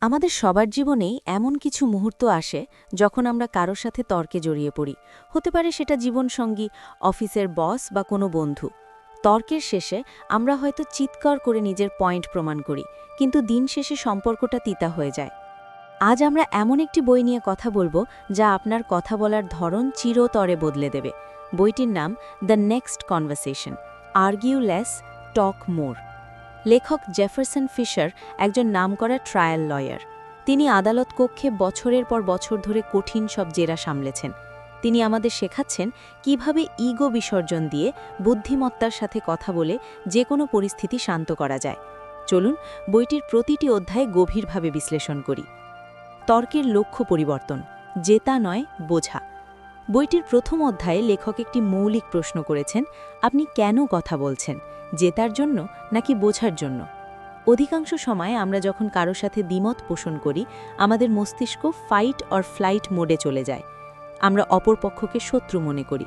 আমাদের সবার জীবনেই এমন কিছু মুহূর্ত আসে যখন আমরা কারো সাথে তর্কে জড়িয়ে পড়ি। হতে পারে সেটা জীবনসঙ্গী, অফিসের বস বা কোনো বন্ধু। তর্কের শেষে আমরা হয়তো চিৎকার করে নিজের পয়েন্ট প্রমাণ করি, কিন্তু দিন শেষে সম্পর্কটা তিতা হয়ে যায়। আজ আমরা এমন একটি বই নিয়ে কথা বলবো যা আপনার কথা বলার ধরন চিরতরে বদলে দেবে। বইটির নাম the next conversation, argue less, talk more. লেখক জেফারসন ফিশার একজন নামকরা ট্রায়াল লয়ার। তিনি আদালত কক্ষে বছরের পর বছর ধরে কঠিন সব জেরা সামলেছেন। তিনি আমাদের শেখাচ্ছেন কিভাবে ইগো বিসর্জন দিয়ে বুদ্ধিমত্তার সাথে কথা বলে যে কোনো পরিস্থিতি শান্ত করা যায়। চলুন বইটির প্রতিটি অধ্যায়ে গভীরভাবে বিশ্লেষণ করি। তর্কের লক্ষ্য পরিবর্তন, জেতা নয় বোঝা। বইটির প্রথম অধ্যায়ে লেখক একটি মৌলিক প্রশ্ন করেছেন, আপনি কেন কথা বলছেন, জেতার জন্য নাকি বোঝার জন্য? অধিকাংশ সময় আমরা যখন কারো সাথে দ্বিমত পোষণ করি, আমাদের মস্তিষ্ক ফাইট অর ফ্লাইট মোডে চলে যায়। আমরা অপরপক্ষকে শত্রু মনে করি।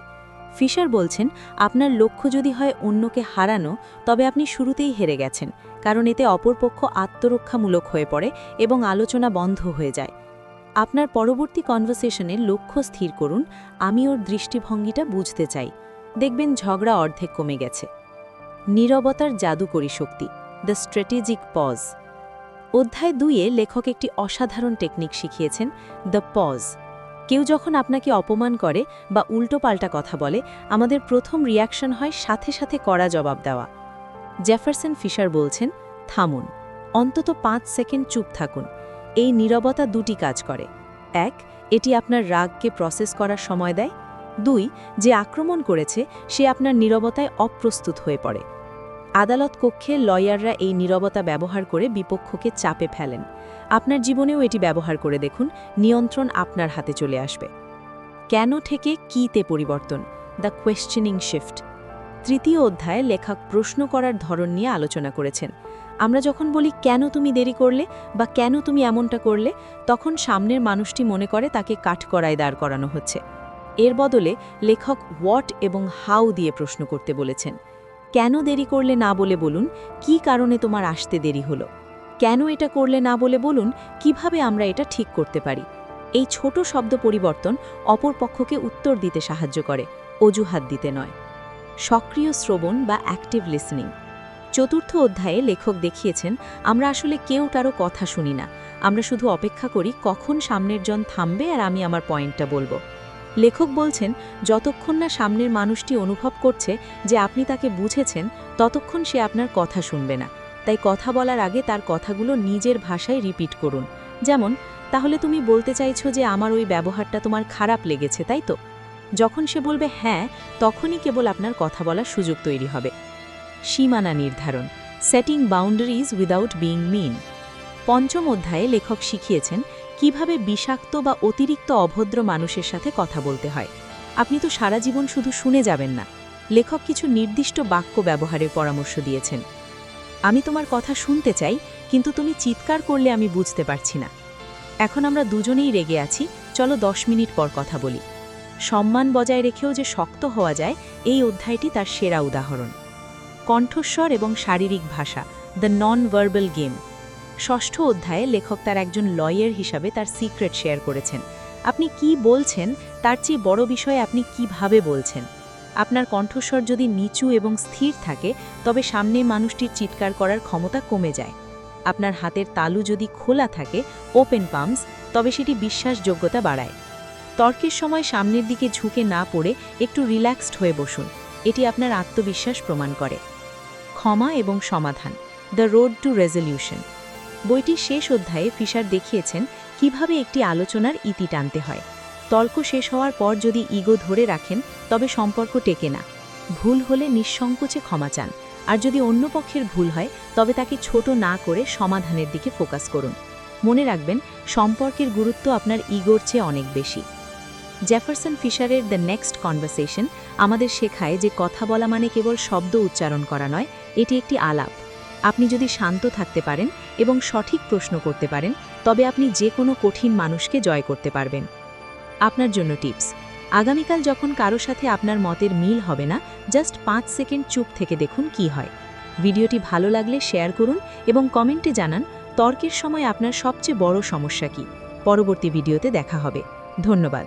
ফিশার বলছেন, আপনার লক্ষ্য যদি হয় অন্যকে হারানো, তবে আপনি শুরুতেই হেরে গেছেন, কারণ এতে অপরপক্ষ আত্মরক্ষামূলক হয়ে পড়ে এবং আলোচনা বন্ধ হয়ে যায়। আপনার পরবর্তী কনভারসেশনের লক্ষ্য স্থির করুন, আমি ওর দৃষ্টিভঙ্গিটা বুঝতে চাই। দেখবেন ঝগড়া অর্ধেক কমে গেছে। নীরবতার জাদুকরী শক্তি, দ্য স্ট্র্যাটেজিক পজ। অধ্যায় 2-এ লেখক একটি অসাধারণ টেকনিক শিখিয়েছেন, দ্য পজ। কেউ যখন আপনাকে অপমান করে বা উল্টোপাল্টা কথা বলে, আমাদের প্রথম রিয়াকশন হয় সাথে সাথে কড়া জবাব দেওয়া। জেফারসন ফিশার বলছেন, থামুন, অন্তত 5 সেকেন্ড চুপ থাকুন। এই নীরবতা দুটি কাজ করে। 1, এটি আপনার রাগকে প্রসেস করার সময় দেয়। 2, যে আক্রমণ করেছে সে আপনার নীরবতায় অপ্রস্তুত হয়ে পড়ে। আদালত কক্ষে লয়াররা এই নীরবতা ব্যবহার করে বিপক্ষকে চাপে ফেলেন। আপনার জীবনেও এটি ব্যবহার করে দেখুন, নিয়ন্ত্রণ আপনার হাতে চলে আসবে। কেন থেকে কিতে পরিবর্তন, দ্য কোয়েশ্চেনিং শিফট। তৃতীয় অধ্যায়ে লেখক প্রশ্ন করার ধরন নিয়ে আলোচনা করেছেন। আমরা যখন বলি কেন তুমি দেরি করলে বা কেন তুমি এমনটা করলে, তখন সামনের মানুষটি মনে করে তাকে কাঠগড়ায় দাঁড় করানো হচ্ছে। এর বদলে লেখক হোয়াট এবং হাউ দিয়ে প্রশ্ন করতে বলেছেন। কেন দেরি করলে না বলে বলুন, কি কারণে তোমার আসতে দেরি হলো। কেন এটা করলে না বলে বলুন, কিভাবে আমরা এটা ঠিক করতে পারি। এই ছোট শব্দ পরিবর্তন অপর পক্ষকে উত্তর দিতে সাহায্য করে, অজুহাত দিতে নয়। সক্রিয় শ্রবণ বা অ্যাক্টিভ লিসনিং। চতুর্থ অধ্যায়ে লেখক দেখিয়েছেন, আমরা আসলে কেউ কারো কথা শুনি না, আমরা শুধু অপেক্ষা করি কখন সামনের জন থামবে আর আমি আমার পয়েন্টটা বলবো। লেখক বলছেন, যতক্ষণ না সামনের মানুষটি অনুভব করছে যে আপনি তাকে বুঝেছেন, ততক্ষণ সে আপনার কথা শুনবে না। তাই কথা বলার আগে তার কথাগুলো নিজের ভাষায় রিপিট করুন। যেমন, তাহলে তুমি বলতে চাইছো যে আমার ওই ব্যবহারটা তোমার খারাপ লেগেছে, তাই তো? যখন সে বলবে হ্যাঁ, তখনই কেবল আপনার কথা বলার সুযোগ তৈরি হবে। সীমানা নির্ধারণ, সেটিং বাউন্ডারিজ উইদাউট বিইং মিন। পঞ্চম অধ্যায়ে লেখক শিখিয়েছেন কিভাবে বিষাক্ত বা অতিরিক্ত অভদ্র মানুষের সাথে কথা বলতে হয়। আপনি তো সারা জীবন শুধু শুনে যাবেন না। লেখক কিছু নির্দিষ্ট বাক্য ব্যবহারের পরামর্শ দিয়েছেন। আমি তোমার কথা শুনতে চাই, কিন্তু তুমি চিৎকার করলে আমি বুঝতে পারছি না। এখন আমরা দুজনেই রেগে আছি, চলো 10 মিনিট পর কথা বলি। সম্মান বজায় রেখেও যে শক্ত হওয়া যায়, এই অধ্যায়টি তার সেরা উদাহরণ। কণ্ঠস্বর এবং শারীরিক ভাষা, দ্য নন ভার্বাল গেম। ষষ্ঠ অধ্যায়ে লেখক তার একজন লয়ার হিসাবে তার সিক্রেট শেয়ার করেছেন। আপনি কি বলছেন তার চেয়ে বড় বিষয়ে আপনি কিভাবে বলছেন। আপনার কণ্ঠস্বর যদি নিচু এবং স্থির থাকে, তবে সামনে মানুষটির চিৎকার করার ক্ষমতা কমে যায়। আপনার হাতের তালু যদি খোলা থাকে, ওপেন পামস, তবে সেটি বিশ্বাসযোগ্যতা বাড়ায়। তর্কের সময় সামনের দিকে ঝুঁকে না পড়ে একটু রিল্যাক্সড হয়ে বসুন, এটি আপনার আত্মবিশ্বাস প্রমাণ করে। ক্ষমা এবং সমাধান, দ্য রোড টু রেজলিউশন। বইটির শেষ অধ্যায়ে ফিশার দেখিয়েছেন কিভাবে একটি আলোচনার ইতি টানতে হয়। তর্ক শেষ হওয়ার পর যদি ইগো ধরে রাখেন, তবে সম্পর্ক টেকে না। ভুল হলে নিঃসংকোচে ক্ষমা চান, আর যদি অন্য পক্ষের ভুল হয়, তবে তাকে ছোট না করে সমাধানের দিকে ফোকাস করুন। মনে রাখবেন, সম্পর্কের গুরুত্ব আপনার ইগোর চেয়ে অনেক বেশি। জেফারসন ফিশারের দ্য নেক্সট কনভারসেশন আমাদের শেখায় যে কথা বলা মানে কেবল শব্দ উচ্চারণ করা নয়, এটি একটি আলাপ। আপনি যদি শান্ত থাকতে পারেন এবং সঠিক প্রশ্ন করতে পারেন, তবে আপনি যে কোনো কঠিন মানুষকে জয় করতে পারবেন। আপনার জন্য টিপস, আগামীকাল যখন কারো সাথে আপনার মতের মিল হবে না, জাস্ট 5 সেকেন্ড চুপ থেকে দেখুন কি হয়। ভিডিওটি ভালো লাগলে শেয়ার করুন এবং কমেন্টে জানান তর্কের সময় আপনার সবচেয়ে বড় সমস্যা কি? পরবর্তী ভিডিওতে দেখা হবে। ধন্যবাদ।